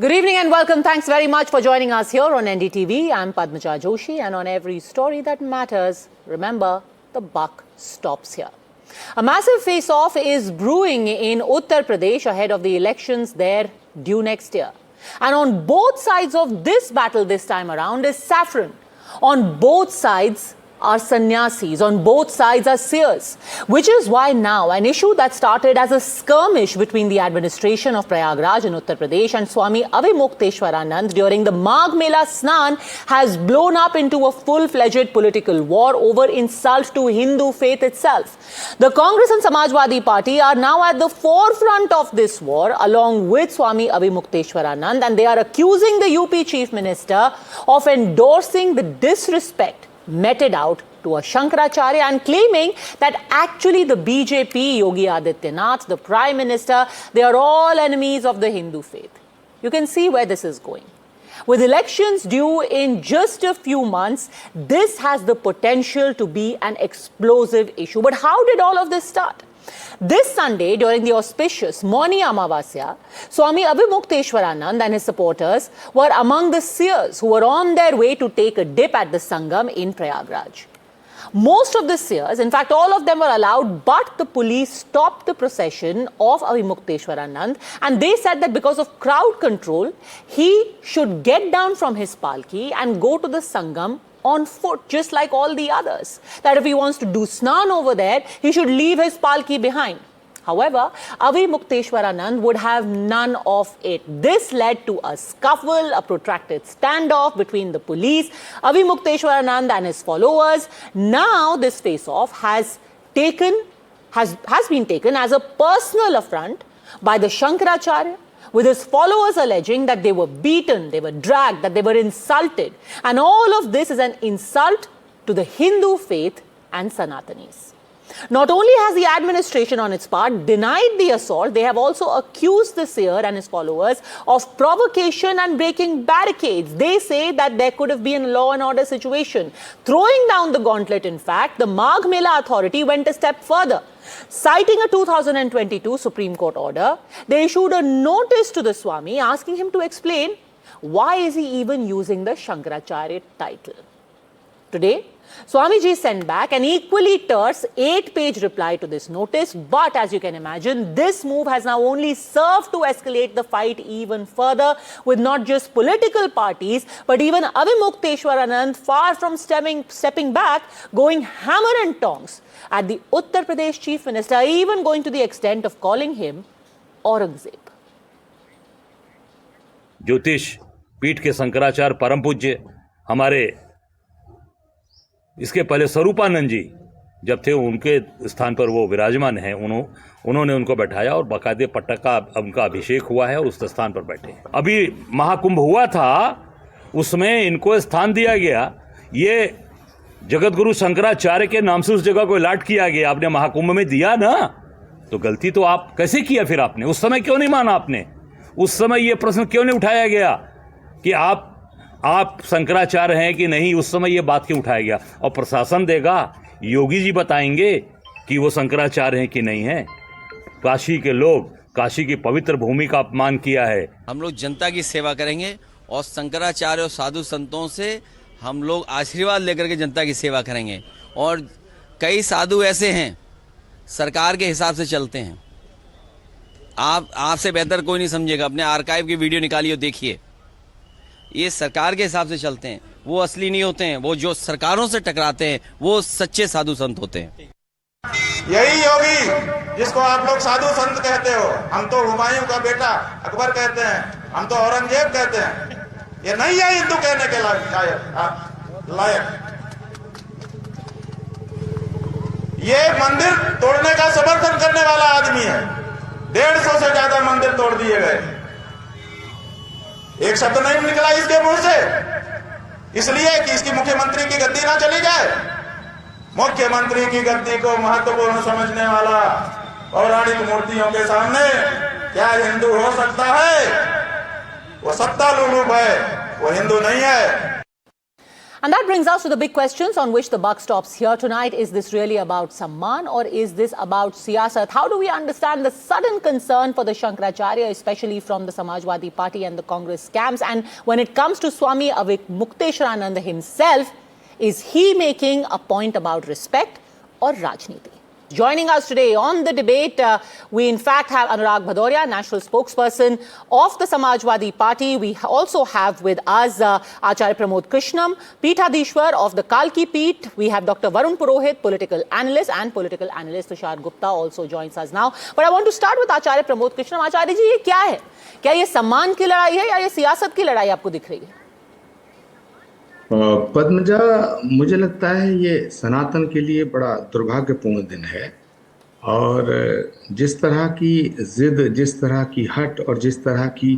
Good evening and welcome. Thanks very much for joining us here on NDTV. I'm Padmaja Joshi, and on every story that matters, remember, the buck stops here. A massive face-off is brewing in Uttar Pradesh ahead of the elections there due next year. And on both sides of this battle this time around is saffron. On both sides are sannyasis, on both sides are seers, which is why now an issue that started as a skirmish between the administration of Prayagraj in Uttar Pradesh and Swami Avimukteswaranand during the Magh Mela Snan has blown up into a full-fledged political war over insult to Hindu faith itself. The Congress and Samajwadi Party are now at the forefront of this war along with Swami Avimukteswaranand, and they are accusing the UP Chief Minister of endorsing the disrespect meted out to a Shankaracharya and claiming that actually the BJP, Yogi Adityanath, the Prime Minister, they are all enemies of the Hindu faith. You can see where this is going. With elections due in just a few months, this has the potential to be an explosive issue. But how did all of this start? This Sunday, during the auspicious Mauni Amavasya, Swami Avimukteswaranand and his supporters were among the seers who were on their way to take a dip at the Sangam in Prayagraj. Most of the seers, in fact all of them were allowed, but the police stopped the procession of Avimukteswaranand, and they said that because of crowd control, he should get down from his palki and go to the Sangam on foot, just like all the others. That if he wants to do snan over there, he should leave his palki behind. However, Avimukteswaranand would have none of it. This led to a scuffle, a protracted standoff between the police, Avimukteswaranand and his followers. Now this face-off has been taken as a personal affront by the Shankaracharya, with his followers alleging that they were beaten, they were dragged, that they were insulted. And all of this is an insult to the Hindu faith and Sanatanis. Not only has the administration on its part denied the assault, they have also accused the seer and his followers of provocation and breaking barricades. They say that there could have been a law and order situation. Throwing down the gauntlet, in fact, the Magh Mela Authority went a step further. Citing a 2022 Supreme Court order, they issued a notice to the Swami asking him to explain why is he even using the Shankaracharya title. Today, Swamiji sent back an equally terse 8-page reply to this notice, but as you can imagine, this move has now only served to escalate the fight even further, with not just political parties, but even Avimukteswaranand, far from stepping back, going hammer and tongs at the Uttar Pradesh Chief Minister, even going to the extent of calling him Aurangzeb. ज्योतिष पीठ के शंकराचार्य परम पूज्य हमारे इसके पहले स्वरूपानंद जी जब थे, उनके स्थान पर वो विराजमान हैं, उन्होंने उनको बैठाया और बाकायदे पट्टक का उनका अभिषेक हुआ है और उस स्थान पर बैठे। अभी महाकुंभ हुआ था, उसमें इनको स्थान दिया गया। ये जगत गुरु शंकराचार्य के नाम से उस जगह को अलॉट किया गया। आपने महाकुंभ में दिया ना, तो गलती तो आप कैसे किया? फिर आपने उस समय क्यों नहीं माना? आपने उस समय ये प्रश्न क्यों नहीं उठाया गया कि आप शंकराचार्य हैं कि नहीं? उस समय ये बात क्यों उठाया गया? और प्रशासन देगा, योगी जी बताएंगे कि वो शंकराचार्य हैं कि नहीं है। काशी के लोग, काशी की पवित्र भूमि का अपमान किया है। हम लोग जनता की सेवा करेंगे और शंकराचार्य और साधु संतों से हम लोग आशीर्वाद लेकर के जनता की सेवा करेंगे। और कई साधु ऐसे हैं सरकार के हिसाब से चलते हैं। आपसे बेहतर कोई नहीं समझेगा। अपने आर्काइव की वीडियो निकालिए, देखिए। ये सरकार के हिसाब से चलते हैं, वो असली नहीं होते हैं। वो जो सरकारों से टकराते हैं वो सच्चे साधु संत होते हैं। यही योगी जिसको आप लोग साधु संत कहते हो, हम तो हुमायूं का बेटा अकबर कहते हैं, हम तो औरंगजेब कहते हैं। ये नहीं है हिंदू कहने के लायक। ये मंदिर तोड़ने का समर्थन करने वाला आदमी है। 150 से ज्यादा मंदिर तोड़ दिए गए। एक शब्द नहीं निकला इसके मुंह से, इसलिए कि इसकी मुख्यमंत्री की गद्दी ना चली जाए। मुख्यमंत्री की गद्दी को महत्वपूर्ण समझने वाला पौराणिक मूर्तियों के सामने क्या हिंदू हो सकता है? वो सत्ता लुलूप है, वो हिंदू नहीं है। And that brings us to the big questions on which the buck stops here tonight. Is this really about Samman or is this about siyasat? How do we understand the sudden concern for the Shankaracharya, especially from the Samajwadi Party and the Congress camps? And when it comes to Swami Avimukteswarananda himself, is he making a point about respect or Rajniti? Joining us today on the debate, we in fact have Anurag Bhadoria, national spokesperson of the Samajwadi Party. We also have with us Acharya Pramod Krishnam, Peethadishwar of the Kalki Peeth. We have Dr. Varun Purohit, political analyst, and political analyst Tushar Gupta also joins us now. But I want to start with Acharya Pramod Krishnam. Acharya ji, ये क्या है? क्या ये सम्मान की लड़ाई है या ये सियासत की लड़ाई आपको दिख रही है? पद्मजा, मुझे लगता है ये सनातन के लिए बड़ा दुर्भाग्यपूर्ण दिन है और जिस तरह की जिद, जिस तरह की हट और जिस तरह की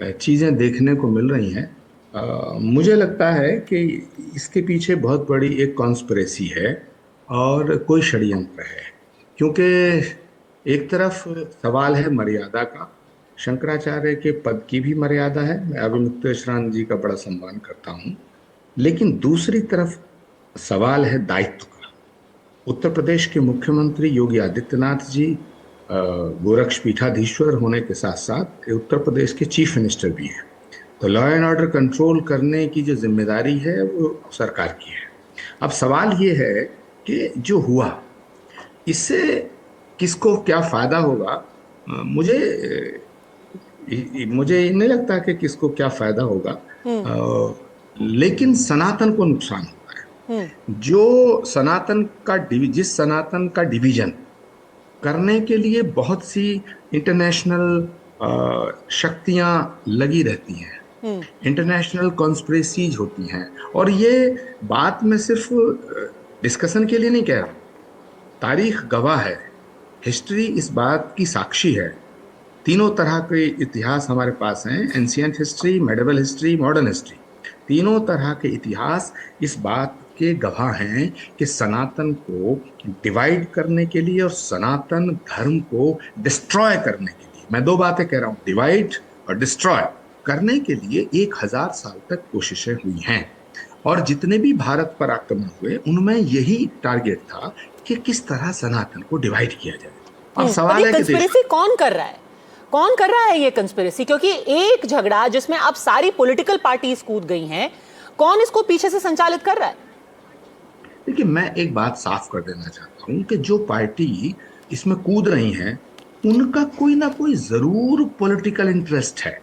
चीज़ें देखने को मिल रही हैं, मुझे लगता है कि इसके पीछे बहुत बड़ी एक कॉन्स्पिरेसी है और कोई षड्यंत्र है। क्योंकि एक तरफ सवाल है मर्यादा का, शंकराचार्य के पद की भी मर्यादा है, मैं अविमुक्तेश्वरानंद जी का बड़ा सम्मान करता हूँ, लेकिन दूसरी तरफ सवाल है दायित्व का। उत्तर प्रदेश के मुख्यमंत्री योगी आदित्यनाथ जी गोरक्ष पीठाधीश्वर होने के साथ साथ उत्तर प्रदेश के चीफ मिनिस्टर भी हैं, तो लॉ एंड ऑर्डर कंट्रोल करने की जो जिम्मेदारी है वो सरकार की है। अब सवाल ये है कि जो हुआ इससे किसको क्या फ़ायदा होगा। मुझे नहीं लगता कि किसको क्या फ़ायदा होगा, लेकिन सनातन को नुकसान होता है। जो जिस सनातन का डिवीजन करने के लिए बहुत सी इंटरनेशनल शक्तियां लगी रहती हैं, इंटरनेशनल कॉन्स्पिरेसीज होती हैं, और ये बात मैं सिर्फ डिस्कशन के लिए नहीं कह रहा हूँ, तारीख गवाह है, हिस्ट्री इस बात की साक्षी है। तीनों तरह के इतिहास हमारे पास हैं, ancient history, medieval history, modern history. तीनों तरह के इतिहास इस बात के गवाह हैं कि सनातन को डिवाइड करने के लिए और सनातन धर्म को डिस्ट्रॉय करने के लिए, मैं दो बातें कह रहा हूँ, डिवाइड और डिस्ट्रॉय करने के लिए 1000 साल तक कोशिशें हुई हैं। और जितने भी भारत पर आक्रमण हुए उनमें यही टारगेट था कि किस तरह सनातन को डिवाइड किया जाए। अब सवाल है कि कौन कर रहा है, कौन कर रहा है ये कंस्पिरेसी? क्योंकि एक झगड़ा जिसमें अब सारी पॉलिटिकल पार्टीज कूद गई हैं, कौन इसको पीछे से संचालित कर रहा है? देखिए, मैं एक बात साफ कर देना चाहता हूं कि जो पार्टी इसमें कूद रही हैं उनका कोई ना कोई जरूर पॉलिटिकल इंटरेस्ट है,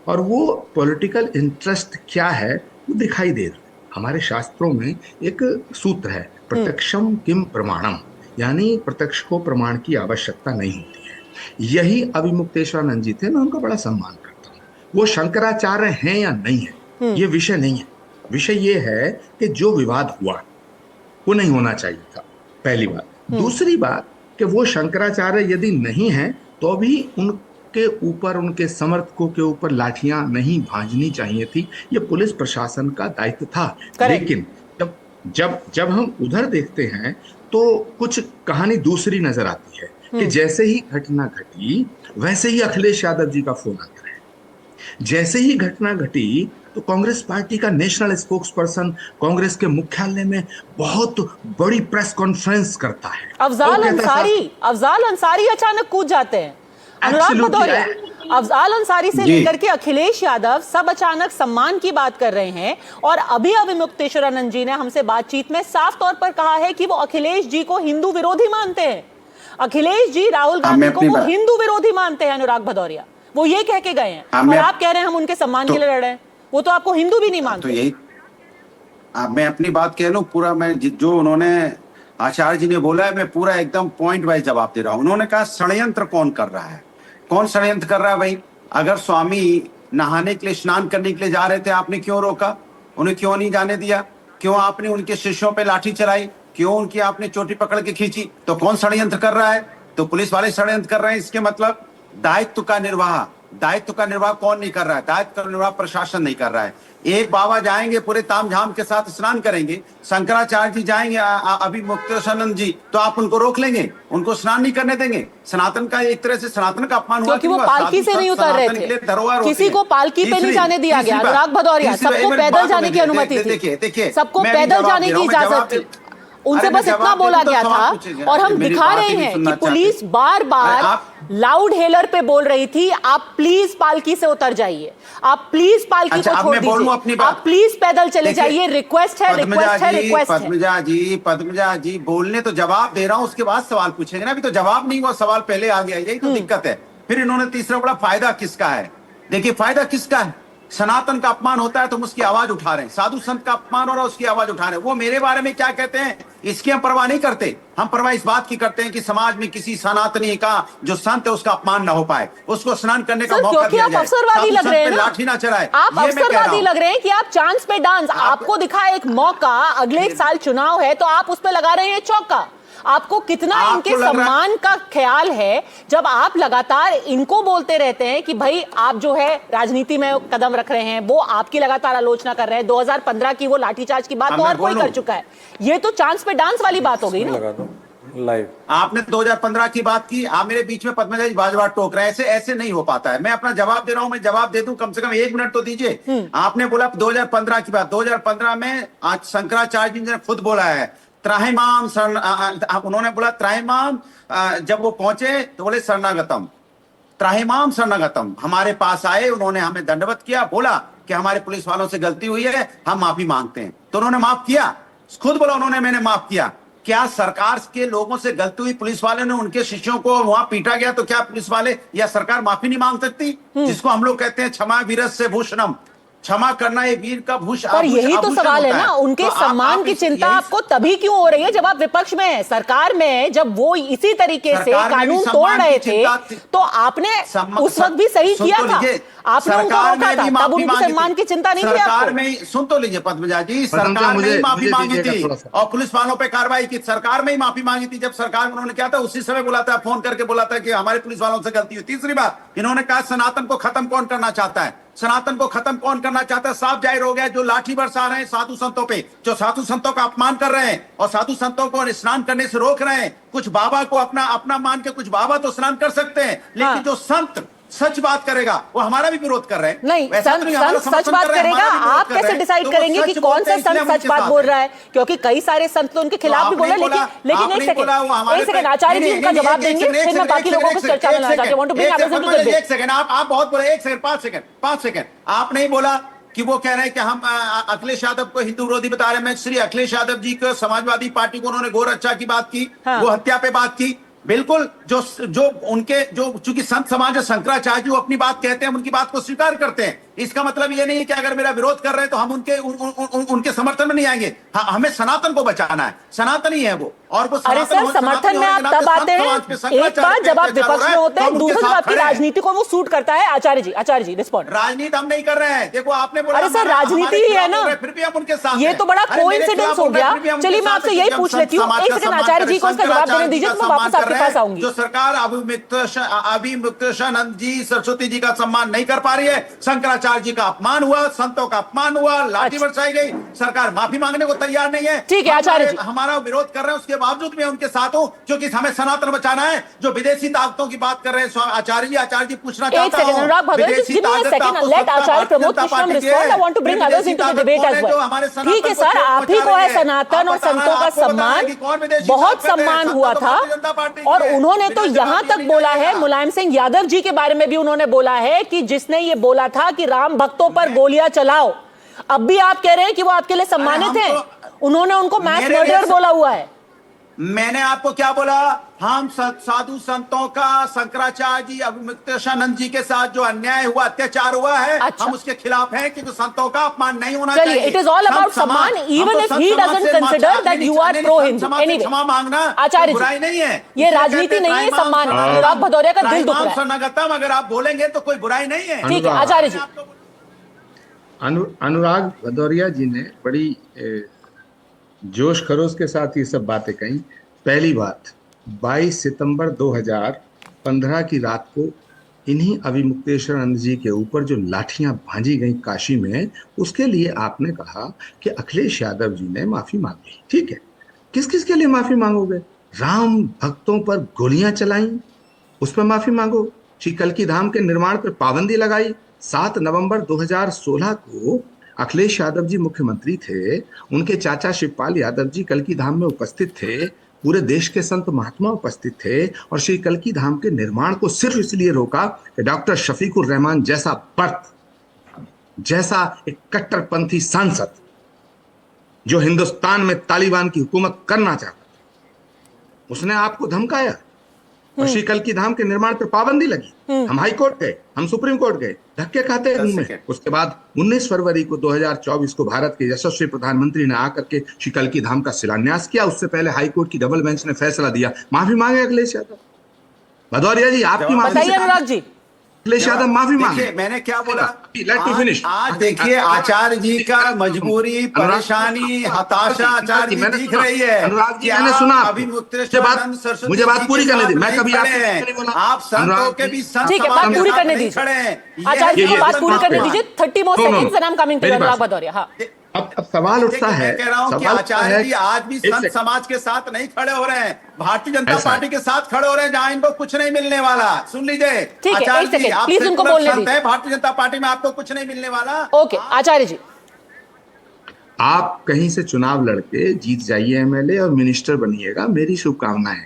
और वो पॉलिटिकल इंटरेस्ट क्या है वो दिखाई दे रहा है। हमारे शास्त्रों में एक सूत्र है, प्रत्यक्षम किम प्रमाणम, यानी प्रत्यक्ष को प्रमाण की आवश्यकता नहीं होती है। यही अविमुक्तेश्वरानंद जी थे, मैं उनका बड़ा सम्मान करता हूँ। वो शंकराचार्य हैं या नहीं है ये विषय नहीं है, विषय ये है कि जो विवाद हुआ वो नहीं होना चाहिए था, पहली बात। दूसरी बात कि वो शंकराचार्य यदि नहीं है तो भी उनके ऊपर, उनके समर्थकों के ऊपर लाठियां नहीं भांजनी चाहिए थी, ये पुलिस प्रशासन का दायित्व था। लेकिन जब हम उधर देखते हैं तो कुछ कहानी दूसरी नजर आती है कि जैसे ही घटना घटी वैसे ही अखिलेश यादव जी का फोन आता है, जैसे ही घटना घटी तो कांग्रेस पार्टी का नेशनल स्पोक्सपर्सन कांग्रेस के मुख्यालय में बहुत बड़ी प्रेस कॉन्फ्रेंस करता है। अफजाल अंसारी अचानक कूद जाते हैं। अनुराग भदौरिया, अफजाल अंसारी से लेकर के अखिलेश यादव सब अचानक सम्मान की बात कर रहे हैं, और अभी अविमुक्तेश्वरानंद जी ने हमसे बातचीत में साफ तौर पर कहा है कि वो अखिलेश जी को हिंदू विरोधी मानते हैं। अखिलेश जी राहुल गांधी को वो हिंदू विरोधी मानते हैं। अनुराग भदौरिया वो ये कह के गए हैं, और आप कह रहे हैं हम उनके सम्मान के लिए लड़ रहे हैं। वो तो आपको हिंदू भी नहीं मानते। तो यही मैं अपनी बात कह लूं, पूरा मैं जो उन्होंने आचार्य जी ने बोला है मैं पूरा एकदम पॉइंट वाइज जवाब दे रहा हूं। उन्होंने कहा षड्यंत्र कौन कर रहा है, कौन षड्यंत्र कर रहा है भाई? अगर स्वामी नहाने के लिए, स्नान करने के लिए जा रहे थे, आपने क्यों रोका? उन्हें क्यों नहीं जाने दिया? क्यों आपने उनके शिष्यों पे लाठी चलाई? क्यों उनकी आपने चोटी पकड़ के खींची? तो कौन षड्यंत्र कर रहा है? तो पुलिस वाले षड्यंत्र कर रहे हैं। इसके मतलब दायित्व का निर्वाह दायित्व का निर्वाह कौन नहीं कर रहा है? दायित्व का निर्वाह प्रशासन नहीं कर रहा है। एक बाबा जाएंगे पूरे तामझाम के साथ स्नान करेंगे, शंकराचार्य जी जाएंगे अभी मुक्तेशानंद जी, तो आप उनको रोक लेंगे, उनको स्नान नहीं करने देंगे? सनातन का एक तरह से सनातन का अपमान हुआ, क्योंकि वो पालकी से नहीं उतर रहे थे, किसी को पालकी पे नहीं जाने दिया गया। अनुराग भदौरिया, सबको पैदल जाने की अनुमति थी, देखिए सबको पैदल जाने की इजाजत थी, उनसे बस इतना बोला गया था। और हम दिखा रहे हैं कि पुलिस बार बार लाउड हेलर पे बोल रही थी, आप प्लीज पालकी से उतर जाइए, आप प्लीज पालकी को छोड़ दीजिए, आप प्लीज पैदल चले जाइए, रिक्वेस्ट है, रिक्वेस्ट है, रिक्वेस्ट है। पद्मजा जी बोलने तो जवाब दे रहा हूं, उसके बाद सवाल पूछेंगे ना, अभी तो जवाब नहीं हुआ, सवाल पहले आ गया, यही तो दिक्कत है। फिर इन्होंने तीसरा बड़ा फायदा किसका है? देखिए फायदा किसका है? सनातन का अपमान होता है तो हम उसकी आवाज उठा रहे हैं, साधु संत का अपमान हो रहा है उसकी आवाज उठा रहे हैं। वो मेरे बारे में क्या कहते हैं इसकी हम परवाह नहीं करते, हम परवाह इस बात की करते हैं कि समाज में किसी सनातनी का जो संत है उसका अपमान ना हो पाए, उसको स्नान करने का मौका दिया जाए, अफसरवादी लग रहे हैं ना, लाठी ना चलाए। आप अफसरवादी लग रहे हैं कि आप चांस पे डांस, आपको दिखा एक मौका, अगले साल चुनाव है तो आप उस पे लगा रहे हैं चौका। आपको कितना इनके सम्मान का ख्याल है जब आप लगातार इनको बोलते रहते हैं कि भाई आप जो है राजनीति में कदम रख रहे हैं, वो आपकी लगातार आलोचना कर रहे हैं। 2015 की वो लाठीचार्ज की बात तो और कोई कर चुका है, ये तो चांस पे डांस वाली बात हो गई ना। लाइव आपने 2015 की बात की, आप मेरे बीच में पद्मजा जी बार-बार टोक रहे हैं, ऐसे नहीं हो पाता है। मैं अपना जवाब दे रहा हूं, मैं जवाब दे दूं, कम से कम 1 मिनट तो दीजिए। आपने बोला 2015 की बात, 2015 में आज शंकराचार्य जी ने खुद बोला है त्राहिमाम उन्होंने बोला त्राहिमाम, जब वो पहुंचे तो बोले शरणागतम, त्राहिमाम शरणागतम, हमारे पास आए, उन्होंने हमें दंडवत किया, बोला कि हमारे पुलिस वालों से गलती हुई है, हम माफी मांगते हैं। तो उन्होंने माफ किया, खुद बोला उन्होंने मैंने माफ किया। क्या सरकार के लोगों से गलती हुई, पुलिस वाले ने उनके शिष्यों को वहां पीटा गया, तो क्या पुलिस वाले या सरकार माफी नहीं मांग सकती? जिसको हम लोग कहते हैं क्षमा वीर से भूषणम, क्षमा करना ये वीर का भूषण। पर यही तो सवाल है ना, उनके सम्मान की चिंता आपको तभी क्यों हो रही है जब आप विपक्ष में हैं? सरकार में जब वो इसी तरीके से कानून तोड़ रहे थे तो आपने उस वक्त भी सही किया था, आपने उनको रोका था, तब उनके सम्मान की चिंता नहीं थी आपको। सरकार में सुन तो लीजिए पद्मजा जी, सरकार ने माफी मांगी थी और पुलिस वालों पे कार्रवाई की, सरकार में ही माफी मांगी थी। जब सरकार में उन्होंने क्या था, उसी समय बोला था, फोन करके बोला था कि हमारे पुलिस वालों से गलती हुई। तीसरी बात, इन्होंने कहा सनातन को खत्म कौन करना चाहता है? सनातन को खत्म कौन करना चाहता है? साफ जाहिर हो गया, जो लाठी बरसा रहे हैं साधु संतों पे, जो साधु संतों का अपमान कर रहे हैं और साधु संतों को स्नान करने से रोक रहे हैं। कुछ बाबा को अपना मान के कुछ बाबा तो स्नान कर सकते हैं, लेकिन जो संत सच बात करेगा वो हमारा भी विरोध कर रहे हैं। नहीं, संत सच बात करेगा, आप कैसे डिसाइड करेंगे कि कौन सा संत सच बात बोल रहा है? क्योंकि कई सारे संत तो उनके खिलाफ भी बोल रहे हैं, लेकिन एक सेकंड आचार्य जी उनका जवाब देंगे, फिर मैं बाकी लोगों को चर्चा में लाना चाहती हूं। Want to bring others into the debate. एक सेकंड, आप बहुत बोले, 1 सेकंड 5 सेकंड आप नहीं बोला कि वो कह रहे हैं कि हम अखिलेश यादव को हिंदू विरोधी बता रहे हैं। मैं श्री अखिलेश यादव जी को, समाजवादी पार्टी को उन्होंने गौ रक्षा की बात की, वो हत्या पे बात की, बिल्कुल जो उनके जो चूंकि संत समाज शंकराचार्य जी अपनी बात कहते हैं, उनकी बात को स्वीकार करते हैं। इसका मतलब ये नहीं है कि अगर मेरा विरोध कर रहे हैं तो हम उनके समर्थन में नहीं आएंगे। हमें सनातन को बचाना है, सनातन ही है वो। और वो अरे सर, समर्थन में आप तब आते हैं एक बार जब आप विपक्ष में होते हैं, दूसरी जब आपकी राजनीति को वो सूट करता है। आचार्य जी रिस्पॉन्ड। राजनीति हम नहीं कर रहे हैं, देखो आपने बोला। अरे सर, राजनीति ही है ना, फिर भी हम उनके साथ। ये तो बड़ा कोइंसिडेंस हो गया। चलिए मैं आपसे यही पूछ लेती हूँ, एक सेकंड आचार्य जी को उसका जवाब देने दीजिए, तो मैं वापस आपके पास आऊंगी। जो सरकार अभी मुक्तेशानंद जी, सरस्वती जी का सम्मान नहीं कर पा रही है, शंकराचार्य जी का अपमान हुआ, संतों का अपमान हुआ, लाठी बरसाई गई, सरकार माफी मांगने को तैयार नहीं है। ठीक है आचार्य जी, हमारा विरोध कर रहे हैं, उसके बावजूद मैं उनके साथ हूं, क्योंकि हमें सनातन बचाना है। जो विदेशी ताकतों की बात कर रहे हैं आचार्य जी पूछना चाहता हूं। अनुराग Bhadauria, just give me a second and let Acharya Pramod Krishnam respond. I want to bring others into the debate as well. ठीक है सर, आप ही को है सनातन और संतों का सम्मान, बहुत सम्मान हुआ था, और उन्होंने तो यहां तक बोला है, मुलायम सिंह यादव जी के बारे में भी उन्होंने बोला है कि जिसने ये बोला था कि राम भक्तों पर गोलियां चलाओ, अब भी आप कह रहे हैं कि वो आपके लिए सम्मानित हैं। उन्होंने उनको मैस मर्डर बोला हुआ है। मैंने आपको क्या बोला? हम साधु संतों का, शंकराचार्य जी, मुक्तेशानंद जी के साथ जो अन्याय हुआ, अत्याचार हुआ है, अच्छा, हम उसके खिलाफ हैं, क्योंकि संतों का अपमान नहीं होना चाहिए। इट इज ऑल अबाउट सम्मान, even if he doesn't consider that you are pro Hindu. Anyway, क्षमा मांगना आचार्य बुराई नहीं है, ये राजनीति नहीं है, सम्मान है। अनुराग भदौरिया का दिल दुख रहा है। शरणागतम अगर आप बोलेंगे तो कोई बुराई नहीं है। ठीक है आचार्य जी। अनुराग भदौरिया जी ने बड़ी जोश खरोश के साथ ये सब बातें कही। पहली बात, 22 सितंबर 2015 की रात को इन्हीं अविमुक्तेश्वरानंद जी के ऊपर जो लाठियां भांजी गई काशी में, उसके लिए आपने कहा कि अखिलेश यादव जी ने माफी मांगी। ठीक है, किस किस के लिए माफी मांगोगे? राम भक्तों पर गोलियां चलाई, उस पर माफी मांगो। श्री कल्की धाम के निर्माण पर पाबंदी लगाई। 7 नवंबर 2016 को अखिलेश यादव जी मुख्यमंत्री थे, उनके चाचा शिवपाल यादव जी कल्की धाम में उपस्थित थे, पूरे देश के संत महात्मा उपस्थित थे, और श्री कल्की धाम के निर्माण को सिर्फ इसलिए रोका कि डॉक्टर शफीकुर रहमान जैसा बर्थ, जैसा एक कट्टरपंथी सांसद जो हिंदुस्तान में तालिबान की हुकूमत करना चाहता था, उसने आपको धमकाया और श्री कल्की धाम के निर्माण पर पाबंदी लगी। हम हाई कोर्ट गए, हम सुप्रीम कोर्ट गए, धक्के खाते घूमे। उसके बाद 19 फरवरी को 2024 को भारत के यशस्वी प्रधानमंत्री ने आकर के श्री कल्की धाम का शिलान्यास किया। उससे पहले हाई कोर्ट की डबल बेंच ने फैसला दिया, माफी मांगे अखिलेश यादव। भदौरिया जी, आपकी माफी बताइए अनुराग जी। अखिलेश यादव माफी मांगे। मैंने क्या बोला? फिनिश। आज देखिए आचार्य जी का मजबूरी, परेशानी, हताशा आचार्य जी दिख रही है। अनुराग जी, मैंने सुना, मुझे बात पूरी करने दी। मैं कभी आप संतों के भी संत ठीक है, बात पूरी करने दीजिए आचार्य जी, बात पूरी करने दीजिए। 30 more seconds and I'm coming to you, अनुराग भदौरिया। हाँ, अब सवाल उठता है, मैं कह रहा हूं कि आचार्य जी आज भी संत समाज के साथ नहीं खड़े हो रहे हैं, भारतीय जनता पार्टी के साथ खड़े हो रहे हैं, जहां इनको कुछ नहीं मिलने वाला। सुन लीजिए आचार्य जी, आप प्लीज उनको बोलने दीजिए। भारतीय जनता पार्टी में आपको कुछ नहीं मिलने वाला। ओके आचार्य जी, आप कहीं से चुनाव लड़के जीत जाइए एमएलए और मिनिस्टर बनिएगा, मेरी शुभकामनाएं।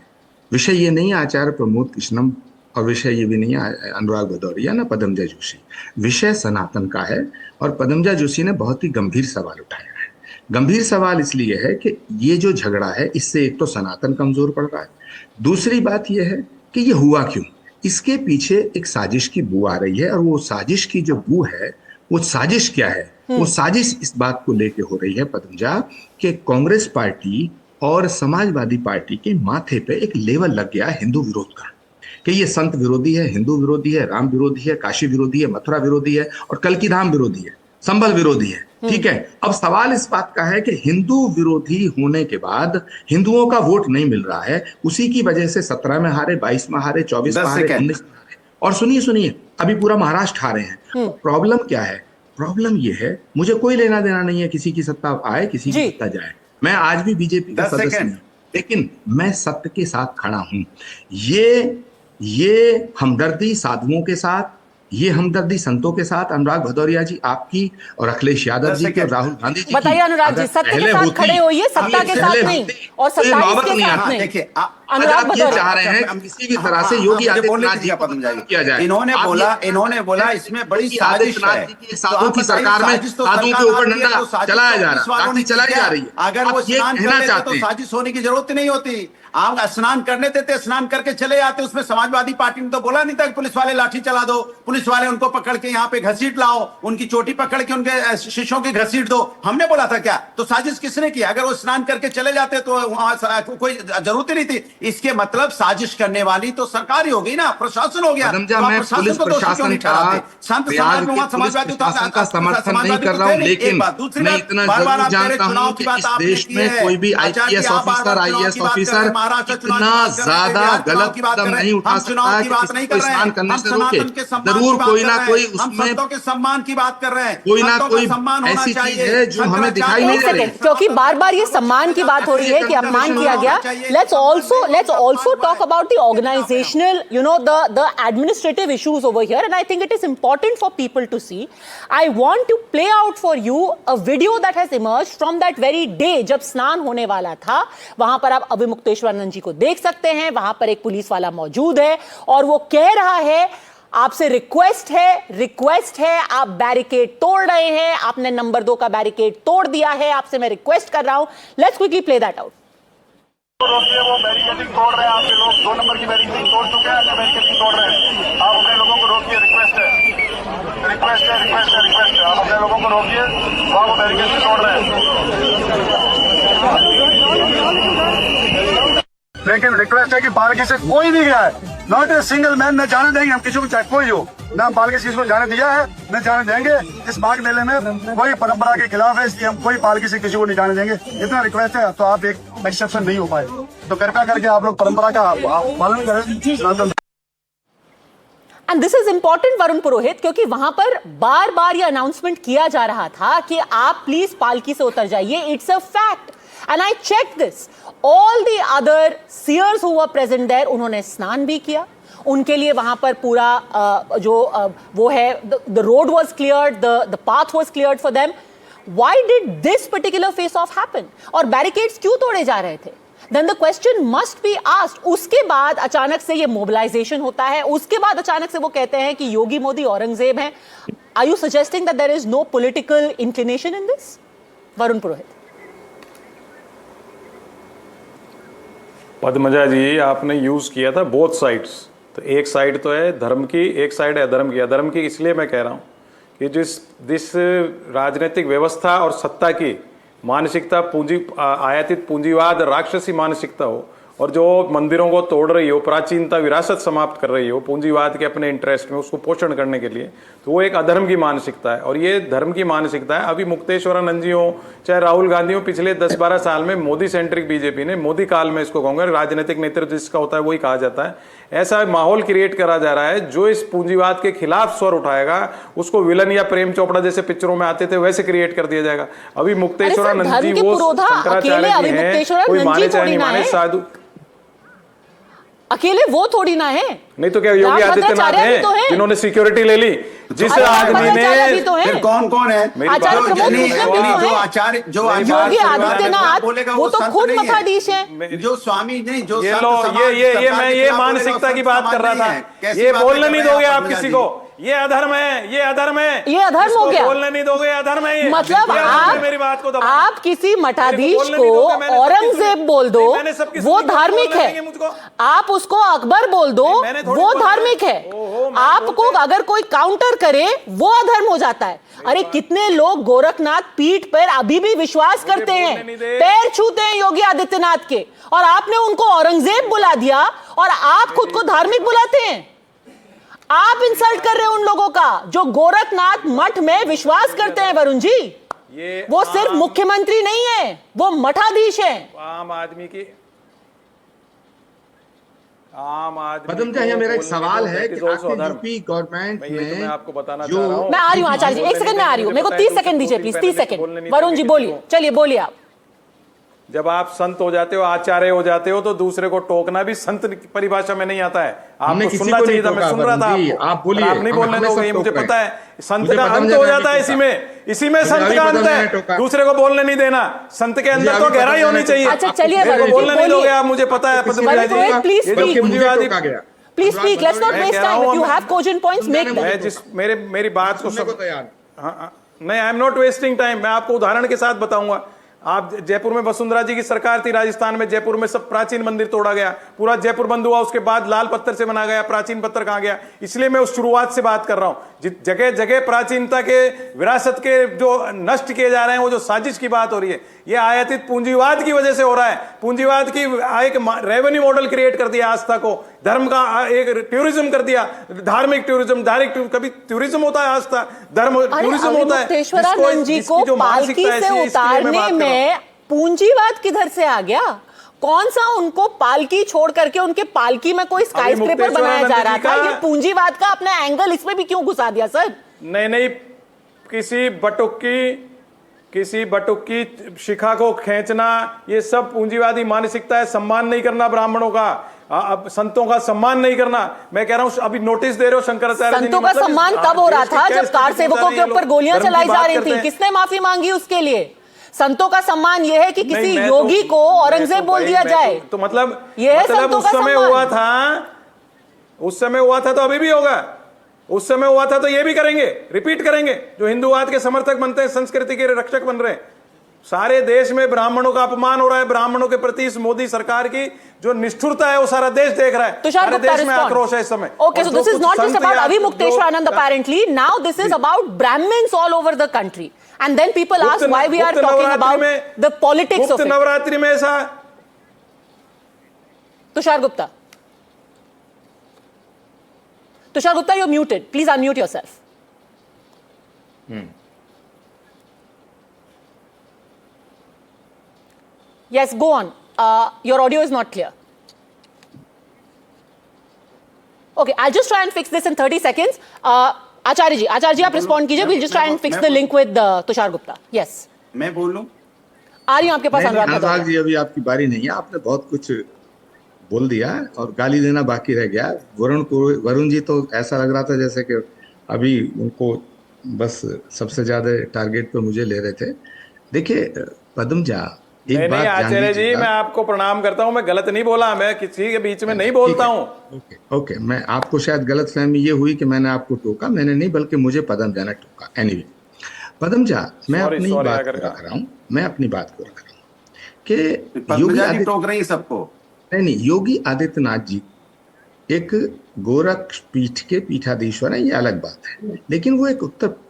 विषय ये नहीं आचार्य प्रमोद कृष्णम, और विषय ये भी नहीं है अनुराग भदौरिया ना पदमजा जोशी। विषय सनातन का है, और पदमजा जोशी ने बहुत ही गंभीर सवाल उठाया है। गंभीर सवाल इसलिए है कि ये जो झगड़ा है, इससे एक तो सनातन कमजोर पड़ रहा है, दूसरी बात यह है कि ये हुआ क्यों। इसके पीछे एक साजिश की बू आ रही है, और वो साजिश की जो बू है, वो साजिश क्या है? वो साजिश इस बात को लेके हो रही है पदमजा, कि कांग्रेस पार्टी और समाजवादी पार्टी के माथे पे एक लेवल लग गया हिंदू विरोध का, कि ये संत विरोधी है, हिंदू विरोधी है, राम विरोधी है, काशी विरोधी है, मथुरा विरोधी है, और कल्की धाम विरोधी है, संभल विरोधी है। ठीक है, अब सवाल इस बात का है कि हिंदू विरोधी होने के बाद हिंदुओं का वोट नहीं मिल रहा है, उसी की वजह से 17 में हारे, 22 में हारे, 24 में हारे, 19 में हारे, और सुनिए अभी पूरा महाराष्ट्र हारे हैं। प्रॉब्लम क्या है? प्रॉब्लम ये है, मुझे कोई लेना देना नहीं है किसी की सत्ता आए, किसी की सत्ता जाए। मैं आज भी बीजेपी का सदस्य नहीं, लेकिन मैं सत्य के साथ खड़ा हूं। ये हमदर्दी साधुओं के साथ, ये हमदर्दी संतों के साथ, अनुराग भदौरिया जी आपकी और अखिलेश यादव जी की और राहुल गांधी जी, बताइए अनुराग जी, सत्य के साथ खड़े होइए, सत्ता के साथ नहीं, और सत्ताईस के साथ नहीं। देखिए अनुराग ये चाह रहे हैं कि किसी भी तरह से योगी आदित्यनाथ जी को किया जाए। इन्होंने बोला इसमें बड़ी साजिश है, साधु की सरकार में साधुओं के ऊपर डंडा चलाया जा रहा है, चलाई जा रही है। अगर वो स्नान कर लेते तो साजिश होने की जरूरत नहीं होती। आप स्नान करने देते, स्नान करके चले जाते। उसमें समाजवादी पार्टी ने तो बोला नहीं था कि पुलिस वाले लाठी चला दो, पुलिस वाले उनको पकड़ के यहाँ पे घसीट लाओ, उनकी चोटी पकड़ के उनके शिष्यों की घसीट दो। हमने बोला था क्या? तो साजिश किसने की? अगर वो स्नान करके चले जाते तो वहां कोई जरूरत ही नहीं थी। इसके मतलब साजिश करने वाली तो सरकार ही हो गई ना, प्रशासन हो गया। पुलिस प्रशासन का समाजवादी का समर्थन नहीं कर रहा हूँ, लेकिन मैं इतना जरूर जानता हूँ कि इस देश में कोई भी आईपीएस ऑफिसर, आईएएस ऑफिसर इतना ज्यादा गलत कदम नहीं उठा सकता कि किसी को स्नान करने से रोके। जरूर कोई ना कोई उसमें के सम्मान की बात कर रहे हैं, कोई ना कोई ऐसी चीज है जो हमें दिखाई नहीं दे रही। क्योंकि बार बार ये सम्मान की बात हो रही है कि अपमान किया गया। Let's also talk about the organisational, the administrative issues over here, and I think it is important for people to see. I want to play out for you a video that has emerged from that very day जब स्नान होने वाला था। वहां पर आप अविमुक्तेश्वरानंद जी को देख सकते हैं, वहां पर एक पुलिस वाला मौजूद है और वो कह रहा है, आपसे रिक्वेस्ट है, आप बैरिकेड तोड़ रहे हैं, आपने नंबर 2 का बैरिकेड तोड़ दिया है, आपसे मैं रिक्वेस्ट कर रहा हूं। Let's quickly play that out. रोकिए, वो बैरिकेडिंग तोड़ रहे हैं, आपके लोग 2 नंबर की बैरिकेडिंग तोड़ चुके हैं, बैरिकेडिंग तोड़ रहे हैं। आप अपने लोगों को रोकिए, रिक्वेस्ट है, आप अपने लोगों को रोकिए, वहाँ वो बैरिकेडिंग तोड़ रहे हैं। लेकिन रिक्वेस्ट है कि पालकी से कोई नहीं गया है, नॉट ए सिंगल मैन। न जाने देंगे हम किसी को, चाहे कोई हो, न हम पालकी से किसी को जाने दिया है, न जाने देंगे। इस माघ मेले में कोई परंपरा के खिलाफ है, इसलिए हम कोई पालकी से किसी को नहीं जाने देंगे। इतना रिक्वेस्ट है, तो आप एक एक्सेप्शन नहीं हो पाए, तो कृपया करके आप लोग परंपरा का पालन करें। And this is important Varun Purohit, क्योंकि वहां पर बार बार यह अनाउंसमेंट किया जा रहा था कि आप प्लीज पालकी से उतर जाइए. It's a fact and I check this. All the other seers who were present there, उन्होंने स्नान भी किया. उनके लिए वहां पर पूरा वो है, the road was cleared, the path was cleared for them. Why did this particular face of happen? और बैरिकेड्स क्यों तोड़े जा रहे थे? Then the question must be asked. उसके बाद अचानक से ये मोबिलाइजेशन होता है, उसके बाद अचानक से वो कहते हैं कि योगी मोदी औरंगजेब हैं. Are you suggesting that there is no political inclination in this? Varun पुरोहित. पद्मजा जी, आपने यूज किया था बोथ साइड्स. तो एक साइड तो है धर्म की, एक साइड है अधर्म की. अधर्म की इसलिए मैं कह रहा हूं कि जिस राजनीतिक व्यवस्था और सत्ता की मानसिकता आयातित पूंजीवाद राक्षसी मानसिकता हो, और जो मंदिरों को तोड़ रही हो, प्राचीनता विरासत समाप्त कर रही हो पूंजीवाद के अपने इंटरेस्ट में, उसको पोषण करने के लिए, तो वो एक अधर्म की मानसिकता है. और ये धर्म की मानसिकता है. अभी मुक्तेश्वरानंद जी हो, चाहे राहुल गांधी हो, पिछले 10-12 साल में मोदी सेंट्रिक बीजेपी ने, मोदी काल में इसको कहूंगा, राजनीतिक नेतृत्व जिसका होता है वही कहा जाता है, ऐसा माहौल क्रिएट करा जा रहा है. जो इस पूंजीवाद के खिलाफ स्वर उठाएगा उसको विलन या प्रेम चोपड़ा जैसे पिक्चरों में आते थे वैसे क्रिएट कर दिया जाएगा. अभी मुक्तेश्वरानंद जी वो शंकराचार्य जी हैं, कोई माने चाहे नहीं माने, साधु अकेले वो थोड़ी ना है. नहीं तो क्या योगी आदित्यनाथ हैं जिन्होंने सिक्योरिटी ले ली? जिस आदमी ने, फिर कौन कौन है? जो आचार्य योगी आदित्यनाथ, वो तो खुद मठाधीश है. जो स्वामी नहीं, जो मैं ये मानसिकता की बात कर रहा था. ये बोलने नहीं दोगे आप किसी को. ये अधर्म है, ये अधर्म है, ये अधर्म हो गया. बोलने नहीं दोगे, अधर्म है. मतलब मेरी बात को आप किसी मठाधीश को औरंगजेब बोल दो, वो धार्मिक है. आप उसको अकबर बोल दो, वो धार्मिक है. आपको अगर कोई काउंटर करे वो अधर्म हो जाता है. अरे कितने लोग गोरखनाथ पीठ पर अभी भी विश्वास करते हैं, पैर छूते हैं योगी आदित्यनाथ के, और आपने उनको औरंगजेब बुला दिया और आप खुद को धार्मिक बुलाते हैं. आप इंसल्ट कर रहे हैं उन लोगों का जो गोरखनाथ मठ में विश्वास करते हैं. वरुण जी, वो सिर्फ मुख्यमंत्री नहीं है, वो मठाधीश है. आम आदमी पद्मजा, ये मेरा एक सवाल है कि यूपी गवर्नमेंट में, मैं आपको बताना चाह रहा हूं. मैं आ रही हूं आचार्य जी, 1 सेकंड में आ रही हूं. मेरे को 30 सेकंड दीजिए प्लीज, 30 सेकंड. वरुण जी बोलिए, चलिए बोलिए आप. जब आप संत हो जाते हो, आचार्य हो जाते हो, तो दूसरे को टोकना भी संत की परिभाषा में नहीं आता है. आपको सुनना चाहिए था, मैं सुन रहा था आपको. आप बोलिए, आप नहीं बोलने दोगे, ये मुझे पता है. संत का अंत हो जाता है इसी में संत का अंत है. दूसरे को बोलने नहीं देना. संत के अंदर तो गहराई होनी चाहिए. अच्छा चलिए, बोलने नहीं दोगे आप, मुझे पता है. Please speak, let's not waste time. If you have cogent points, make them. मेरी बात को सब नहीं, I am not wasting time. मैं आपको उदाहरण के साथ बताऊंगा. आप जयपुर में वसुंधरा जी की सरकार थी, राजस्थान में जयपुर में सब प्राचीन मंदिर तोड़ा गया, पूरा जयपुर बंद हुआ. उसके बाद लाल पत्थर से बना गया, प्राचीन पत्थर कहां गया? इसलिए मैं उस शुरुआत से बात कर रहा हूं. जगह जगह प्राचीनता के विरासत के जो नष्ट किए जा रहे हैं, वो जो साजिश की बात हो रही है, ये आयातित पूंजीवाद की वजह से हो रहा है. पूंजीवाद की एक रेवेन्यू मॉडल क्रिएट कर दिया आस्था को, धर्म का एक टूरिज्म कर दिया, धार्मिक टूरिज्म. कभी टूरिज्म होता है आस्था, धर्म टूरिज्म होता है. मुक्तेश्वरानंद जी को पालकी से उतारने में पूंजीवाद किधर से आ गया? कौन सा उनको पालकी छोड़ करके उनके पालकी में कोई स्काई स्क्रेपर बनाया जा रहा था? ये पूंजीवाद का अपना एंगल इसमें भी क्यों घुसा दिया सर? नहीं, किसी बटुक की शिखा को खींचना, ये सब पूंजीवादी मानसिकता है. सम्मान नहीं करना ब्राह्मणों का, अब संतों का सम्मान नहीं करना. मैं कह रहा हूं, अभी नोटिस दे रहे हो शंकराचार्य जी. संतों का सम्मान कब हो रहा था? जब कार सेवकों के ऊपर गोलियां चलाई जा रही थी. किसने माफी मांगी उसके लिए? संतों का सम्मान यह है कि किसी योगी को औरंगजेब बोल दिया जाए. तो मतलब उस समय हुआ था तो अभी भी होगा. उस समय हुआ था तो ये भी करेंगे, रिपीट करेंगे. जो हिंदूवाद के समर्थक बनते हैं, संस्कृति के रक्षक बन रहे हैं. सारे देश में ब्राह्मणों का अपमान हो रहा है. ब्राह्मणों के प्रति इस मोदी सरकार की जो निष्ठुरता है वो सारा देश देख रहा है. सारे देश में आक्रोश है इस समय. Okay, so this is not just about Avi Mukteshwaranand apparently. Now this is about Brahmins all over the country. And then people ask why we are talking about the politics of it. Navratri में ऐसा. Tushar Gupta, you're muted. Please unmute yourself. Yes, go on. Your audio is not clear. Okay, I'll just try and fix this in 30 seconds. Acharya ji, आप respond कीजिए. We'll just try and fix the link with Tushar Gupta. Yes. मैं बोलूं? आ रही हूं आपके पास अनुराग अनुराग भदौरिया. जी, अभी आपकी बारी नहीं है, आपने बहुत कुछ बोल दिया और गाली देना बाकी रह गया. वरुण जी तो ऐसा लग रहा था जैसे कि अभी उनको बस सबसे ज्यादा टारगेट पे मुझे ले रहे थे. देखिए पद्मजा, एक नहीं बात नहीं जान आचार्य जी, लीजिएगा. मैं आपको प्रणाम करता हूं. मैं गलत नहीं बोला, मैं किसी के बीच में नहीं बोलता हूं. ओके, मैं आपको शायद गलतफहमी ये हुई कि मैंने आपको टोका. मैंने नहीं, बल्कि मुझे पद्मजा ने टोका. एनीवे, पद्मजा, मैं Sorry, अपनी sorry, बात अगर को रख रहा हूं. मैं अपनी बात को रख रहा हूं कि योगी पद्मजा जी आदित्य टोक रही है सबको. नहीं, योगी आदित्यनाथ जी एक गोरख पीठ के पीठाधीश्वर हैं, ये अलग बात है. लेकिन वो एक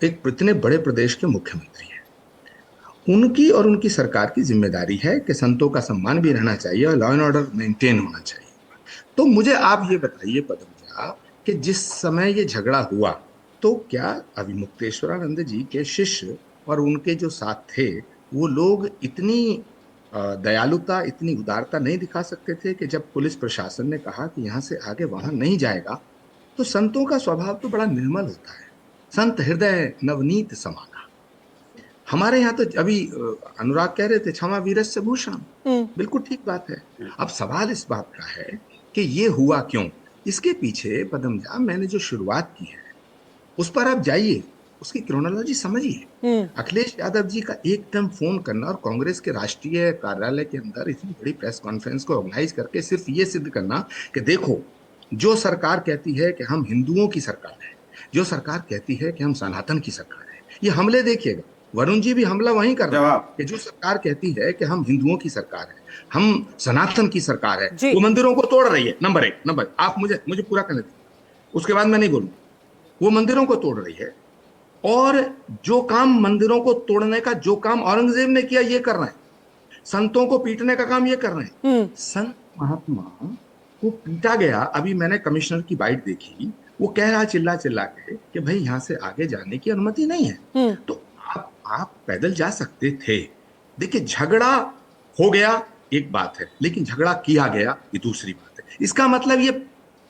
इतने बड़े प्रदेश के मुख्यमंत्री हैं. उनकी और उनकी सरकार की जिम्मेदारी है कि संतों का सम्मान भी रहना चाहिए और लॉ एंड ऑर्डर मेंटेन होना चाहिए. तो मुझे आप ये बताइए पद्मजा कि जिस समय ये झगड़ा हुआ तो क्या अभिमुक्तेश्वरानंद जी के शिष्य और उनके जो साथ थे वो लोग इतनी दयालुता, इतनी उदारता नहीं दिखा सकते थे कि जब पुलिस प्रशासन ने कहा कि यहाँ से आगे वहां नहीं जाएगा? तो संतों का स्वभाव तो बड़ा निर्मल होता है. संत हृदय नवनीत समाना. हमारे यहाँ तो अभी अनुराग कह रहे थे क्षमा वीरस्य भूषणम. बिल्कुल ठीक बात है. अब सवाल इस बात का है कि ये हुआ क्यों. इसके पीछे पद्मजा मैंने जो शुरुआत की है उस पर आप जाइए, उसकी क्रोनोलॉजी समझिए. अखिलेश यादव जी का एकदम फोन करना और कांग्रेस के राष्ट्रीय कार्यालय के अंदर इतनी बड़ी प्रेस कॉन्फ्रेंस को ऑर्गेनाइज करके सिर्फ ये सिद्ध करना कि देखो, जो सरकार कहती है कि हम हिंदुओं की सरकार है, जो सरकार कहती है कि हम सनातन की सरकार है, ये हमले देखिएगा. वरुण जी भी हमला वहीं कर रहे हैं कि जो सरकार कहती है कि हम हिंदुओं की सरकार है, हम सनातन की सरकार है, वो मंदिरों को तोड़ रही है. नंबर एक, आप मुझे पूरा करने दीजिए, उसके बाद मैं नहीं बोलूँ. वो मंदिरों को तोड़ रही है और जो काम मंदिरों को तोड़ने का जो काम औरंगजेब ने किया ये कर रहे हैं. संतों को पीटने का काम ये कर रहे हैं. संत महात्मा को पीटा गया. अभी मैंने कमिश्नर की बाइट देखी, वो कह रहा चिल्ला के कि भाई यहाँ से आगे जाने की अनुमति नहीं है. तो आप पैदल जा सकते थे. देखिए, झगड़ा हो गया एक बात है, लेकिन झगड़ा किया गया ये दूसरी बात है. इसका मतलब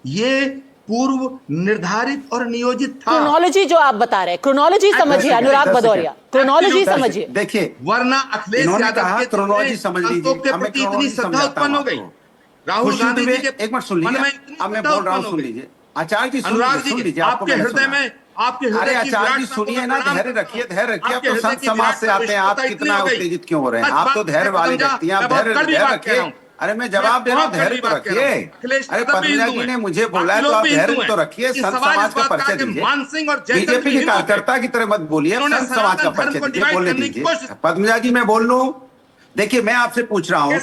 ये पूर्व निर्धारित और नियोजित था. क्रोनोलॉजी जो आप बता रहे हैं, क्रोनोलॉजी समझिए अनुराग भदौरिया, क्रोनोलॉजी समझिए. देखिए, वरना अखिलेश यादव के क्रोनोलॉजी समझ लीजिए. के प्रति इतनी श्रद्धा उत्पन्न हो गई. राहुल गांधी जी के एक मिनट सुन लीजिए, अब मैं बोल रहा हूँ, सुन लीजिए. आचार्य जी सुन लीजिए, आपके हृदय में अरे आचार्य जी सुनिए ना, धैर्य रखिए. अब तो संत समाज से आते हैं, आप कितना उत्तेजित क्यों हो रहे हैं? आप तो धैर्य वाले व्यक्ति हैं, आप धैर्य रखिए. अरे मैं जवाब दे रहा हूँ, धैर्य तो रखिए. अरे पद्मजा जी ने मुझे बोला है तो आप धैर्य तो रखिए. संत समाज का परिचय दीजिए. बीजेपी के कार्यकर्ता की तरह मत बोलिए, संत समाज का परिचय दीजिए, बोलने दीजिए. पद्मजा जी मैं बोल लूं. देखिए, मैं आपसे पूछ रहा हूँ,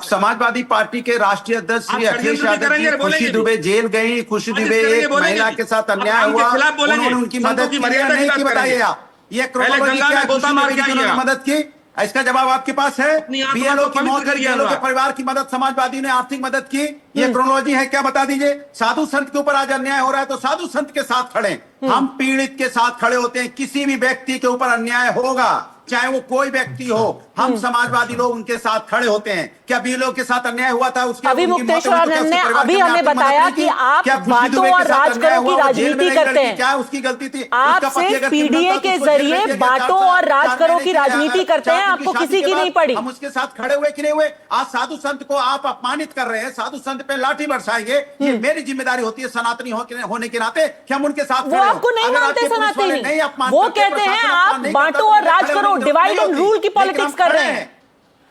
समाजवादी पार्टी के राष्ट्रीय अध्यक्ष श्री अखिलेश यादव जी, खुशी दुबे जेल गई. खुशी दुबे एक महिला के साथ अन्याय हुआ, उन्होंने उनकी मदद की नहीं की, बताइए आप. ये क्रोनोलॉजी क्या है? खुशी दुबे की उन्होंने मदद की, इसका जवाब आपके पास है. बीएलओ की मौत, बीएलओ के परिवार की मदद, समाजवादी ने आर्थिक मदद की. ये क्रोनोलॉजी है क्या? बता दीजिए. साधु संत के ऊपर आज अन्याय हो रहा है तो साधु संत के साथ खड़े. हम पीड़ित के साथ खड़े होते हैं. किसी भी व्यक्ति के ऊपर अन्याय होगा, चाहे वो कोई व्यक्ति हो, हम समाजवादी लोग उनके साथ खड़े होते हैं. क्या बीएलओ के साथ अन्याय हुआ था? उसके अभिमुक्तेश्वरानंद ने अभी हमें बताया कि आप बातों और राज करो की राजनीति करते हैं. क्या उसकी गलती थी? आप सिर्फ पीडीए के जरिए बातों और राज करो की राजनीति करते हैं, आपको किसी की नहीं पड़ी. हम उसके साथ खड़े हुए कि नहीं हुए? आज साधु संत को आप अपमानित कर रहे हैं, साधु संत पे लाठी बरसाएंगे. ये मेरी जिम्मेदारी होती है सनातनी होने के नाते कि हम उनके साथ वो आपको नहीं मानते सनातनी, वो कहते हैं आप बांटो और राज करो, डिवाइड एंड रूल की पॉलिटिक्स कर रहे हैं.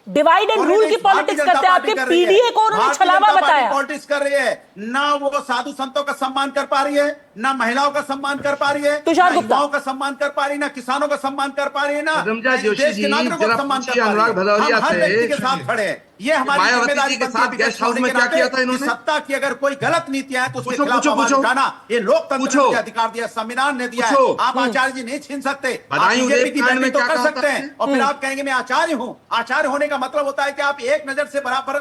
डिवाइड एंड रूल की पॉलिटिक्स करते हैं. आपके पीडीए को उन्होंने छलावा बताया. पॉलिटिक्स कर रही है ना, वो साधु संतों का सम्मान कर पा रही है, ना महिलाओं का सम्मान कर पा रही है, तुषार ना गुप्ता युवाओं का सम्मान कर पा रही है, ना किसानों का सम्मान कर पा रही है, ना पद्मजा जोशी देश जी, के नागरिकों का जरा सम्मान कर पूछिए पा रही अनुराग है. भदौरिया हम हर से, व्यक्ति के साथ खड़े हैं. ये हमारी मायावती जिम्मेदारी जी के बनती साथ है गेस्ट हाउस में क्या किया था इन्होंने? सत्ता की अगर कोई गलत नीतियां है तो उसके पूछो, खिलाफ पूछो, आवाज पूछो. उठाना ये लोकतंत्र पूछो. ने अधिकार दिया, संविधान ने दिया है. पूछो. आप आचार्य जी नहीं छीन सकते. आप बदायूं बीजेपी रेप की कांड में बैटिंग तो क्या कर कहा सकते था? हैं और फिर आप कहेंगे मैं आचार्य हूं. आचार्य होने का मतलब होता है कि आप एक नजर से बराबर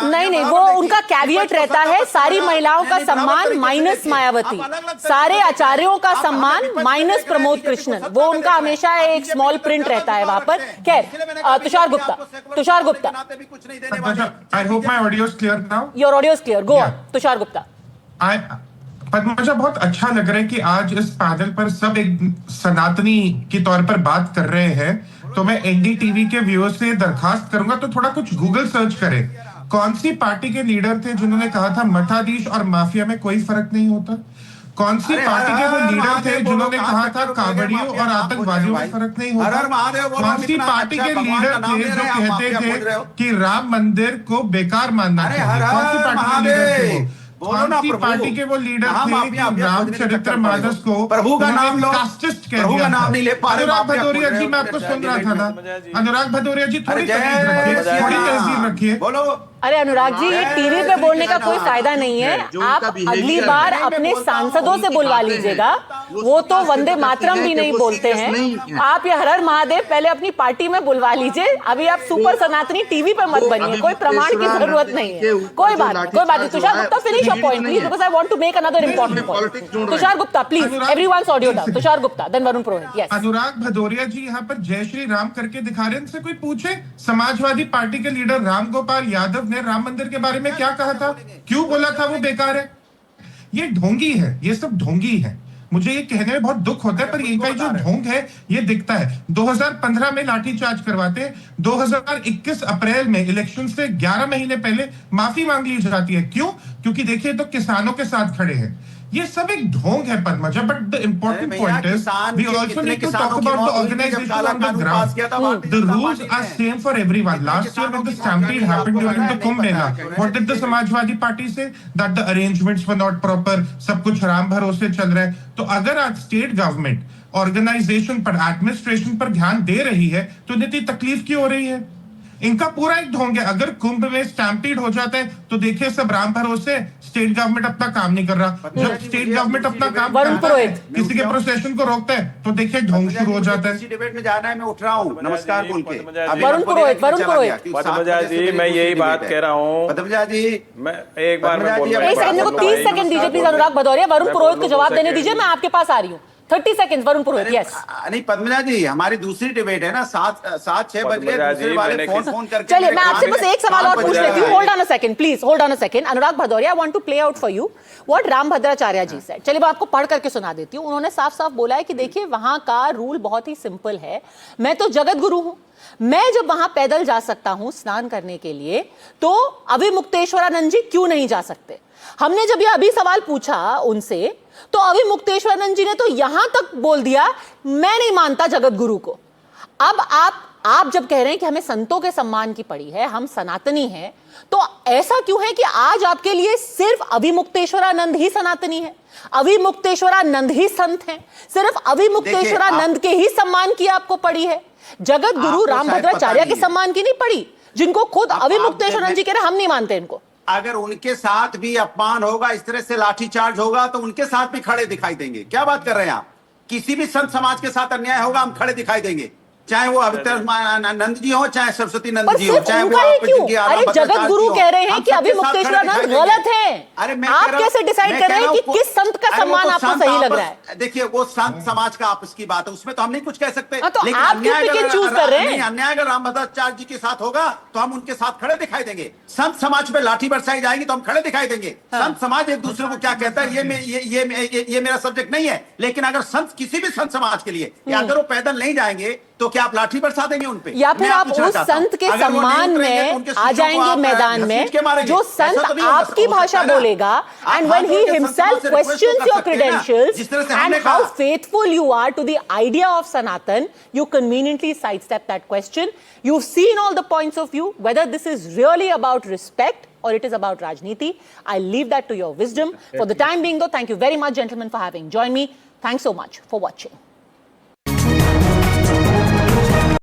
नहीं, वो उनका कैविएट रहता है, सारी महिलाओं का सम्मान माइनस मायावती, सारे आचार्यों का सम्मान माइनस प्रमोद कृष्णन. वो उनका हमेशा एक स्मॉल प्रिंट रहता है वहां पर. खैर, Tushar Gupta, I hope my audio is clear now. Your audio is clear. Go on Tushar Gupta. मुझे बहुत अच्छा लग रहा है कि आज इस पैनल पर सब एक सनातनी के तौर पर बात कर रहे हैं। तो मैं एनडीटीवी के व्यूअर्स से दरखास्त करूंगा तो थोड़ा कुछ गूगल सर्च करें, कौन सी पार्टी के लीडर थे जिन्होंने कहा था मठाधीश और माफिया में कोई फर्क नहीं होता? कौन सी पार्टी के वो लीडर थे जिन्होंने कहा था कावड़ियों और आतंकवादियों में फर्क नहीं होता? कौन सी पार्टी के लीडर थे जो कहते थे कि राम मंदिर को बेकार मानना चाहिए? कौन सी पार्टी के लीडर थे वो? कौन सी पार्टी के वो लीडर थे कि रामचरित्र मानस को प्रभु का नाम लो, कास्टिस्ट कह प्रभु दिया का नाम था? नहीं ले पा रहे। अनुराग भदौरिया जी, मैं आपको सुन रहा था ना। अनुराग भदौरिया जी, थोड़ी तहजीब रखिए, थोड़ी तहजीब रखिए। बोलो। अरे अनुराग जी, ये टीवी पे बोलने का कोई फायदा नहीं है। आप अगली बार अपने सांसदों से बुलवा लीजिएगा, वो तो वंदे मातरम भी नहीं बोलते हैं। आप ये हर हर महादेव पहले अपनी पार्टी में बुलवा लीजिए। अभी आप सुपर सनातनी टीवी पे मत बनिए, कोई प्रमाण की जरूरत नहीं है। कोई बात नहीं। Tushar Gupta, finish your point please, because I want to make another important point. Tushar Gupta please, everyone's audio down. Tushar Gupta, then Varun Purohit. Yes, Anurag Bhadauria ji यहाँ पर जय श्री राम करके दिखा रहे हैं। इनसे कोई पूछे समाजवादी पार्टी के लीडर राम गोपाल यादव ने राम मंदिर के बारे में क्या कहा था? क्यों बोला था वो बेकार है? ये ढोंगी है, ये सब ढोंगी है। मुझे ये कहने में बहुत दुख होता है, पर इनका जो ढोंग है ये दिखता है। 2015 में लाठीचार्ज करवाते, 2021 अप्रैल में इलेक्शन से 11 महीने पहले माफी मांग ली जाती है। क्यों? क्योंकि देखिए तो किसानों के साथ खड़े हैं। ये सब एक ढोंग है Padmaja, but the important point is we also need to talk about the organisation on the ground. The rules are same for everyone. Last year when the stampede happened during the Kumbh Mela, what did the Samajwadi party say? That the arrangements were not proper, सब कुछ राम भरोसे चल रहा है। तो अगर आज state government organisation पर, एडमिनिस्ट्रेशन पर ध्यान दे रही है तो इतनी तकलीफ क्यों हो रही है? इनका पूरा एक ढोंग है। अगर कुंभ में स्टैम्पीड हो जाता है तो देखिए सब राम भरोसे, स्टेट गवर्नमेंट अपना काम नहीं कर रहा। जब स्टेट गवर्नमेंट अपना काम करता है, किसी के प्रोसेशन को रोकता है, तो देखिए ढोंग शुरू हो जाता है। डिबेट में जाना है, मैं उठ रहा हूँ, नमस्कार बोल के। वरुण पुरोहित, पद्मजा जी, मैं यही बात कह रहा हूँ। पद्मजा जी, मैं एक बार एक सेकंड, मेरे को 30 सेकंड दीजिए प्लीज। अनुराग भदौरिया, वरुण पुरोहित को जवाब देने दीजिए, मैं आपके पास आ रही हूँ। 30 सेकंड, वरुण पुरोहित। यस, नहीं पद्मजा जी, हमारी दूसरी डिबेट है ना, 7-6 बज गए, दूसरे वाले फोन करके। चलिए, मैं आपसे बस एक सवाल और पूछ लेती हूँ। Hold on a second please, hold on a second. Anurag Bhadauria, I want to play out for you what Ram Bhadracharya ji said. चलिए, मैं आपको पढ़ करके सुना देती हूँ। उन्होंने साफ साफ बोला है कि देखिए वहां का रूल बहुत ही सिंपल है। मैं तो जगत गुरु हूं, मैं जब वहां पैदल जा सकता हूं स्नान करने के लिए, तो अविमुक्तेश्वरानंद जी क्यों नहीं जा सकते? हमने जब ये अभी सवाल पूछा उनसे, तो अविमुक्तेश्वरानंद जी ने तो यहां तक बोल दिया, मैं नहीं मानता जगत गुरु को। अब आप जब कह रहे हैं कि हमें संतों के सम्मान की पड़ी है, हम सनातनी हैं, तो ऐसा क्यों है कि आज आपके लिए सिर्फ अविमुक्तेश्वरानंद ही सनातनी है, अविमुक्तेश्वरानंद ही संत हैं, सिर्फ अविमुक्तेश्वरानंद के ही सम्मान की आपको पड़ी है? जगत गुरु राम भद्राचार्य के सम्मान की नहीं पड़ी, जिनको खुद अविमुक्तेश्वरानंद जी कह रहे हम नहीं मानते इनको। अगर उनके साथ भी अपमान होगा, इस तरह से लाठीचार्ज होगा, तो उनके साथ भी खड़े दिखाई देंगे। क्या बात कर रहे हैं आप? किसी भी संत समाज के साथ अन्याय होगा, हम खड़े दिखाई देंगे, चाहे वो नंद जी हो, चाहे सरस्वती नंद जी हो, चाहे वो अरे जगत गुरु कह रहे हैं कि अविमुक्तेश्वरानंद गलत है। अरे आप कैसे डिसाइड कर रहे हैं कि किस संत का सम्मान आपको सही लग रहा है? देखिए, वो संत समाज का आपस की बात है, उसमें तो हम नहीं कुछ कह सकते। तो आप क्यों पिक एंड चूज कर रहे हैं? अन्याय अगर राम भद्राचार्य जी के साथ होगा तो हम उनके साथ खड़े दिखाई देंगे। संत समाज पे लाठी बरसाई जाएगी तो हम खड़े दिखाई देंगे। संत समाज एक दूसरे को क्या कहता है ये मेरा सब्जेक्ट नहीं है, लेकिन अगर संत किसी भी संत समाज के लिए अगर वो पैदल नहीं जाएंगे तो क्या आप लाठी बरसा देंगे उनपे? या फिर आप उस संत के सम्मान में आ जाएंगे मैदान में जो संत आपकी भाषा बोलेगा, and when he himself questions your credentials and how faithful you are to the idea of Sanatan, you conveniently sidestep that question. You've seen all the points of view. Whether this is really about respect or it is about Rajniti, I'll leave that to your wisdom. For the time being though, thank you very much gentlemen for having joined me. Thanks so much for watching.